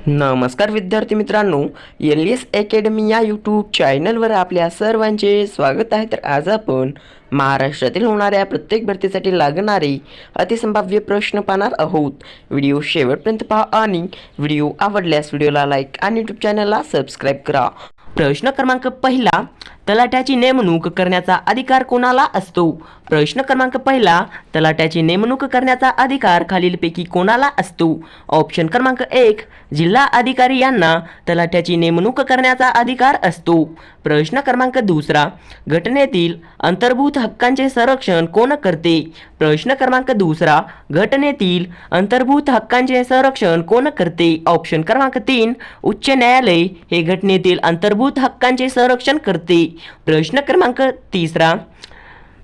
नमस्कार विद्यार्थी मित्रांनो, एल.एस अकॅडमी या यूट्यूब चॅनलवर आपल्या सर्वांचे स्वागत आहे। तर आज आपण महाराष्ट्रातील होणाऱ्या प्रत्येक भरतीसाठी लागणारे अतिसंभाव्य प्रश्न पाहणार आहोत। व्हिडिओ शेवटपर्यंत पहा आणि व्हिडिओ आवडल्यास व्हिडिओला लाईक आणि यूट्यूब चॅनलला सबस्क्राईब करा। प्रश्न क्रमांक पहिला, तलाठ्याची नेमणूक करण्याचा अधिकार कोणाला असतो? प्रश्न क्रमांक पहिला, तलाठ्याची नेमणूक करण्याचा अधिकार खालीलपैकी कोणाला असतो? ऑप्शन क्रमांक 1, जिल्हा अधिकारी यांना तलाठ्याची नेमणूक करण्याचा अधिकार असतो। प्रश्न क्रमांक दुसरा, घटनेतील अंतर्भूत हक्कांचे संरक्षण कोण करते? प्रश्न क्रमांक दुसरा, घटनेतील अंतर्भूत हक्कांचे संरक्षण कोण करते? ऑप्शन क्रमांक 3, उच्च न्यायालय हे घटनेतील अंतर्भूत हक्कांचे संरक्षण करते। प्रश्न क्रमांक तिसरा,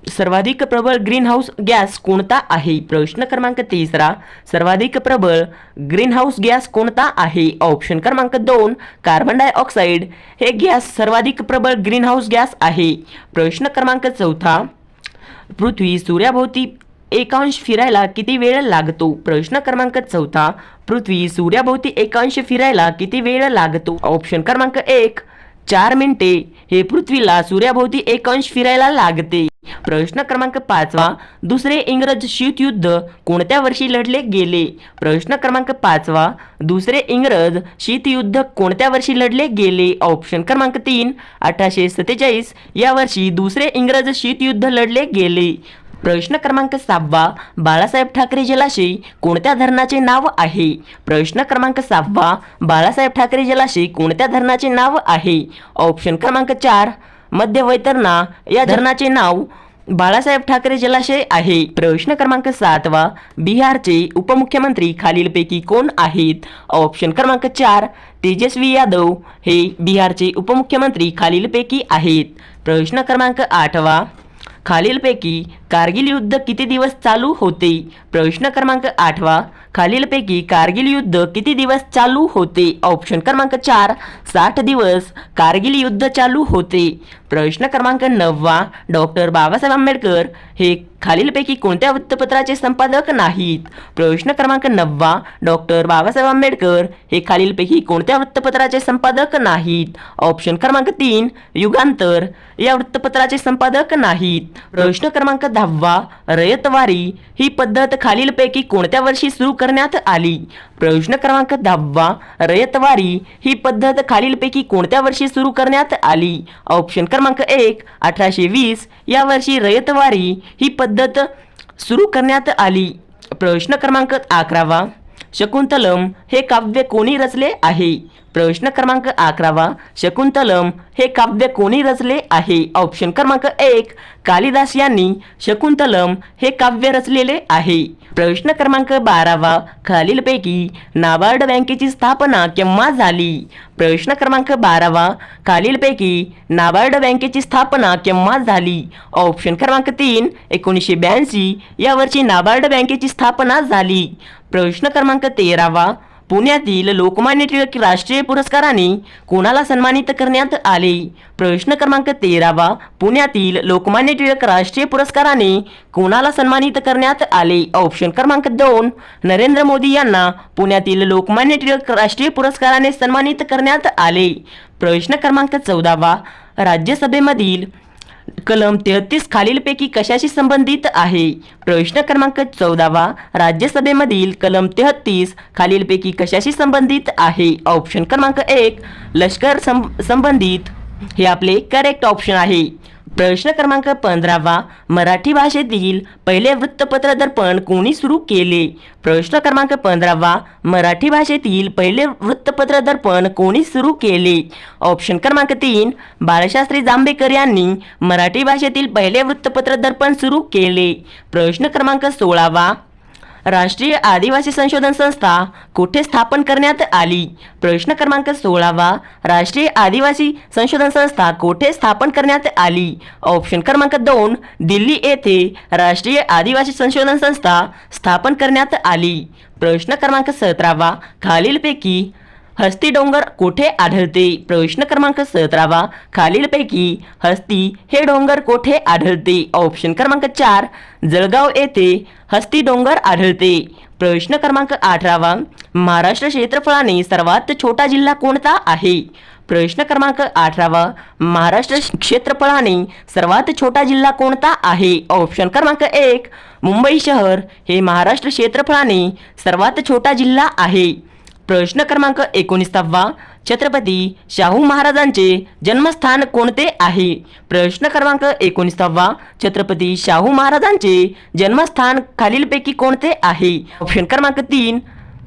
सर्वाधिक प्रबळ ग्रीनहाऊस गॅस कोणता आहे? प्रश्न क्रमांक तिसरा, सर्वाधिक प्रबळ ग्रीनहाऊस गॅस कोणता आहे? ऑप्शन क्रमांक 2, कार्बन डायऑक्साईड हे गॅस सर्वाधिक प्रबळ ग्रीनहाऊस गॅस आहे। प्रश्न क्रमांक चौथा, पृथ्वी सूर्याभोवती एकांश फिरायला किती वेळ लागतो? प्रश्न क्रमांक चौथा, पृथ्वी सूर्याभोवती एकांश फिरायला किती वेळ लागतो? ऑप्शन क्रमांक 1, 4 मिनिटे हे पृथ्वीला सूर्याभोवती एकांश फिरायला लागते। प्रश्न क्रमांक 5वा, दुसरे इंग्रज शीतयुद्ध कोणत्या वर्षी लढले गेले? प्रश्न क्रमांक 5वा, दुसरे इंग्रज शीतयुद्ध कोणत्या वर्षी लढले गेले? ऑप्शन क्रमांक 3, 1847 या वर्षी दुसरे इंग्रज शीतयुद्ध लढले गेले। प्रश्न क्रमांक 6वा, बाळासाहेब ठाकरे जलाशय कोणत्या धरणाचे नाव आहे? प्रश्न क्रमांक 6वा, बाळासाहेब ठाकरे जलाशय कोणत्या धरणाचे नाव आहे? ऑप्शन क्रमांक 4, मध्य वैतरणा या धरणाचे नाव बाळासाहेब ठाकरे जलाशय आहे। प्रश्न क्रमांक 7वा, बिहारचे उपमुख्यमंत्री खालीलपैकी कोण आहेत? ऑप्शन क्रमांक 4, तेजस्वी यादव हे बिहारचे उपमुख्यमंत्री खालीलपैकी आहेत। प्रश्न क्रमांक 8वा, खालीलपैकी कारगिल युद्ध किती दिवस चालू होते? प्रश्न क्रमांक 8वा, खालीलपैकी कारगिल युद्ध किती दिवस चालू होते? ऑप्शन क्रमांक 4, 60 दिवस कारगिल युद्ध चालू होते। प्रश्न क्रमांक 9वा, डॉक्टर बाबासाहेब आंबेडकर हे खालीलपैकी कोणत्या वृत्तपत्राचे संपादक नाहीत? प्रश्न क्रमांक 9वा, डॉक्टर बाबासाहेब आंबेडकर हे खालीलपैकी कोणत्या वृत्तपत्राचे संपादक नाहीत? ऑप्शन क्रमांक 3, युगांतर या वृत्तपत्राचे संपादक नाहीत। प्रश्न क्रमांक 10वा, रयतवारी ही पद्धत खालीलपैकी कोणत्या वर्षी सुरू करण्यात आली? प्रश्न क्रमांक 10वा, रयतवारी ही पद्धत खालीलपैकी कोणत्या वर्षी सुरू करण्यात आली? ऑप्शन क्रमांक 1, 1820 या वर्षी रयतवारी ही पद्धत सुरू करण्यात आली। प्रश्न क्रमांक 11वा, शकुंतलम हे काव्य कोणी रचले आहे? प्रश्न क्रमांक 11वा, शकुंतलम हे काव्य कोणी रचले आहे? ऑप्शन क्रमांक 1, कालिदास यांनी शकुंतलम हे काव्य रचलेले आहे। प्रश्न क्रमांक 12वा, खालीलपैकी नाबार्ड बँकेची स्थापना केव्हा झाली? प्रश्न क्रमांक 12वा, खालीलपैकी नाबार्ड बँकेची स्थापना केव्हा झाली? ऑप्शन क्रमांक 3, 1982 या वर्षी नाबार्ड बँकेची स्थापना झाली। प्रश्न क्रमांक 13वा, पुण्यातील लोकमान्य टिळक राष्ट्रीय पुरस्काराने कोणाला सन्मानित करण्यात आले? प्रश्न क्रमांक 13वा, पुण्यातील लोकमान्य टिळक राष्ट्रीय पुरस्काराने कोणाला सन्मानित करण्यात आले? ऑप्शन क्रमांक 2, नरेंद्र मोदी यांना पुण्यातील लोकमान्य टिळक राष्ट्रीय पुरस्काराने सन्मानित करण्यात आले। प्रश्न क्रमांक 14वा, राज्यसभेमधील कलम 33 खालीलपैकी कशाशी संबंधित आहे? प्रश्न क्रमांक 14वा, राज्यसभेमधील कलम 33 खालीलपैकी कशाशी संबंधित आहे? ऑप्शन क्रमांक 1, लष्कर संबंधित हे आपले करेक्ट ऑप्शन आहे। प्रश्न क्रमांक 15वा, मराठी भाषेतील पहिले वृत्तपत्र दर्पण कोणी सुरू केले? प्रश्न क्रमांक 15वा, मराठी भाषेतील पहिले वृत्तपत्र दर्पण कोणी सुरू केले? ऑप्शन क्रमांक 3, बाळशास्त्री जांभेकर यांनी मराठी भाषेतील पहिले वृत्तपत्र दर्पण सुरू केले। प्रश्न क्रमांक 16वा, राष्ट्रीय आदिवासी संशोधन संस्था कुठे स्थापन करण्यात आली? प्रश्न क्रमांक 16वा, राष्ट्रीय आदिवासी संशोधन संस्था कुठे स्थापन करण्यात आली? ऑप्शन क्रमांक 2, दिल्ली येथे राष्ट्रीय आदिवासी संशोधन संस्था स्थापन करण्यात आली। प्रश्न क्रमांक 17वा, खालीलपैकी हस्ती डोंगर कोठे आढळते? प्रश्न क्रमांक 17वा, खालीलपैकी हस्ती हे डोंगर कोठे आढळते? ऑप्शन क्रमांक 4, जळगाव येथे हस्ती डोंगर आढळते। प्रश्न क्रमांक 18 महाराष्ट्र क्षेत्रफळाने सर्वात छोटा जिल्हा कोणता आहे? प्रश्न क्रमांक 18 महाराष्ट्र क्षेत्रफळाने सर्वात छोटा जिल्हा कोणता आहे? ऑप्शन क्रमांक 1 मुंबई शहर हे महाराष्ट्र क्षेत्रफळाने सर्वात छोटा जिल्हा आहे. प्रश्न क्रमांक 19 छत्रपती शाहू महाराजांचे जन्मस्थान कोणते आहे? प्रश्न क्रमांक 19 छत्रपती शाहू महाराजांचे जन्मस्थान खालीलपैकी कोणते आहे? ऑप्शन क्रमांक 3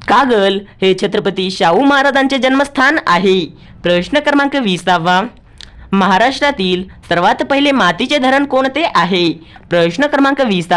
कागल हे छत्रपती शाहू महाराजांचे जन्मस्थान आहे. प्रश्न क्रमांक 20 महाराष्ट्रातील सर्वात पहिले मातीचे धरण कोणते आहे? प्रश्न क्रमांक 20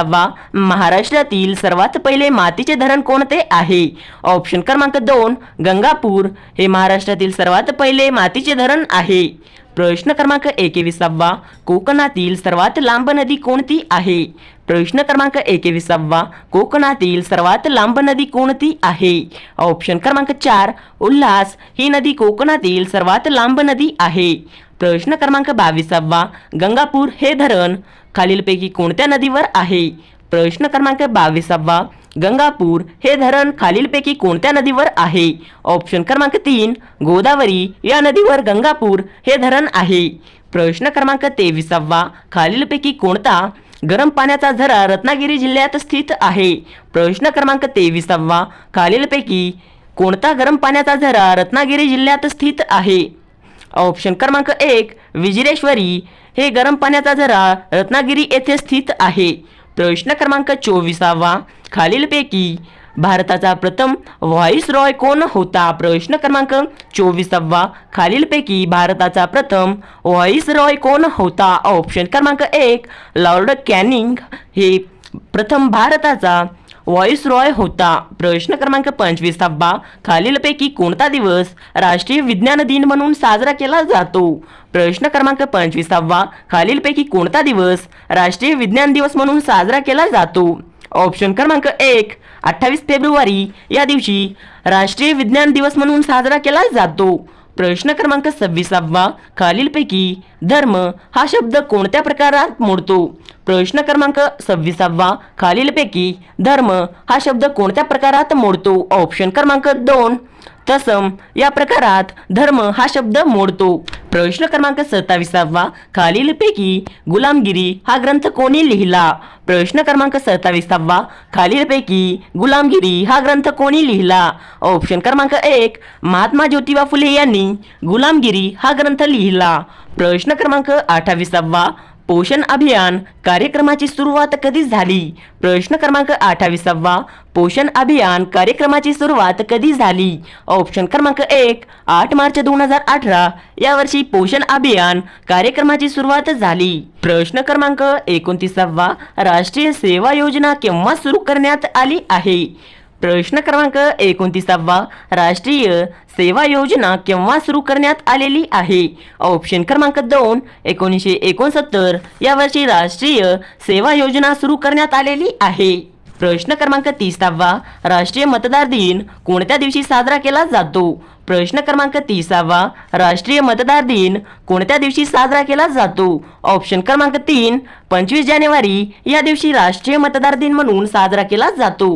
महाराष्ट्रातील सर्वात पहिले मातीचे धरण कोणते आहे? ऑप्शन क्रमांक 2 गंगापूर हे महाराष्ट्रातील सर्वात पहिले मातीचे धरण आहे. प्रश्न क्रमांक 21 कोकणातील सर्वात लांब नदी कोणती आहे? प्रश्न क्रमांक 21 कोकणातील सर्वात लांब नदी कोणती आहे? ऑप्शन क्रमांक 4 उल्हास ही नदी कोकणातील सर्वात लांब नदी आहे. प्रश्न क्रमांक 22 गंगापूर हे धरण खालीलपैकी कोणत्या नदीवर आहे? प्रश्न क्रमांक 22 गंगापूर हे धरण खालीलपैकी कोणत्या नदीवर आहे? ऑप्शन क्रमांक 3 गोदावरी या नदीवर गंगापूर हे धरण आहे. प्रश्न क्रमांक 23 खालीलपैकी कोणता गरम पाण्याचा झरा रत्नागिरी जिल्ह्यात स्थित आहे? प्रश्न क्रमांक 23 खालीलपैकी कोणता गरम पाण्याचा झरा रत्नागिरी जिल्ह्यात स्थित आहे? ऑप्शन क्रमांक 1 विजिरेश्वरी हे गरम पाण्याचा झरा रत्नागिरी येथे स्थित आहे. प्रश्न क्रमांक 24 खालीलपैकी भारताचा प्रथम व्हाईसरॉय कोण होता? प्रश्न क्रमांक 24 खालीलपैकी भारताचा प्रथम व्हाईसरॉय कोण होता? ऑप्शन क्रमांक 1 लॉर्ड कॅनिंग हे प्रथम भारताचा व्हाईसरॉय होता. प्रश्न क्रमांक 25 खालीलपैकी कोणता दिवस राष्ट्रीय विज्ञान दिन म्हणून साजरा केला जातो? प्रश्न क्रमांक 25 खालीलपैकी कोणता दिवस राष्ट्रीय विज्ञान दिवस म्हणून साजरा केला जातो? ऑप्शन क्रमांक 1 28 फेब्रुवारी या दिवशी राष्ट्रीय विज्ञान दिवस म्हणून साजरा केला जातो. प्रश्न क्रमांक 26 खालीलपैकी धर्म हा शब्द कोणत्या प्रकारात मोडतो? प्रश्न क्रमांक 26 खालीलपैकी धर्म हा शब्द कोणत्या प्रकारात मोडतो? ऑप्शन क्रमांक 2 तसम या प्रकारात धर्म हा शब्द मोडतो. प्रश्न क्रमांक 27 खालीलपैकी गुलामगिरी हा ग्रंथ कोणी लिहिला? प्रश्न क्रमांक 27 खालीलपैकी गुलामगिरी हा ग्रंथ कोणी लिहिला? ऑप्शन क्रमांक 1 महात्मा ज्योतिबा फुले यांनी गुलामगिरी हा ग्रंथ लिहिला. प्रश्न क्रमांक 28 पोषण अभियान कार्यक्रमाची सुरुवात कधी झाली? प्रश्न क्रमांक 28 पोषण अभियान कार्यक्रमाची सुरुवात कधी झाली? ऑप्शन क्रमांक 1 8 मार्च 2018 या वर्षी पोषण अभियान कार्यक्रमाची सुरुवात झाली. प्रश्न क्रमांक 29 राष्ट्रीय सेवा योजना केव्हा सुरू करण्यात आली आहे? प्रश्न क्रमांक 29 राष्ट्रीय सेवा योजना केव्हा सुरू करण्यात आलेली आहे? ऑप्शन क्रमांक 2 1969 या वर्षी राष्ट्रीय सेवा योजना सुरू करण्यात आलेली आहे. प्रश्न क्रमांक 30 राष्ट्रीय मतदार दिन कोणत्या दिवशी साजरा केला जातो? प्रश्न क्रमांक 30 राष्ट्रीय मतदार दिन कोणत्या दिवशी साजरा केला जातो? ऑप्शन क्रमांक 3 25 जानेवारी या दिवशी राष्ट्रीय मतदार दिन म्हणून साजरा केला जातो.